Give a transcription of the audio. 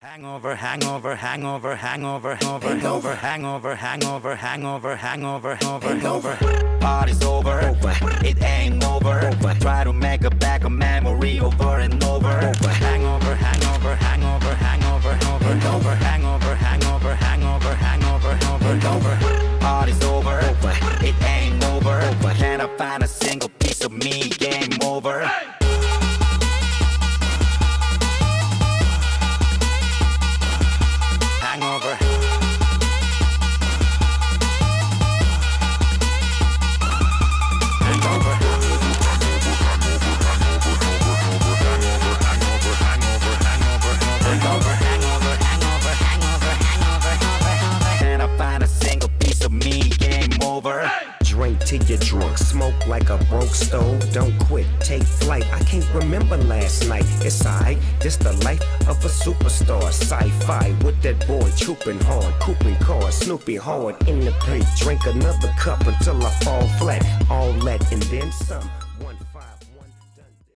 Hangover, hangover, hangover, hangover, hangover, hangover, hangover, hangover, hangover, hangover. Party's over, it ain't over. Try to make a back a memory over and over. Hangover, hangover, hangover, hangover, hangover, hangover, hangover, hangover, hangover, hangover. Party's over, it ain't over. Can I find a single piece of me? Game over. Hangover. Hangover. Can I find a single piece of me? Game over. Drink till you're drunk, smoke like a broke stove. Don't quit, take flight. I can't remember last night. It's alright, this the life of a superstar. Sci-fi with that boy trooping hard, cooping cars, Snoopy hard in the paint. Drink another cup until I fall flat. All that and then some. 1-5.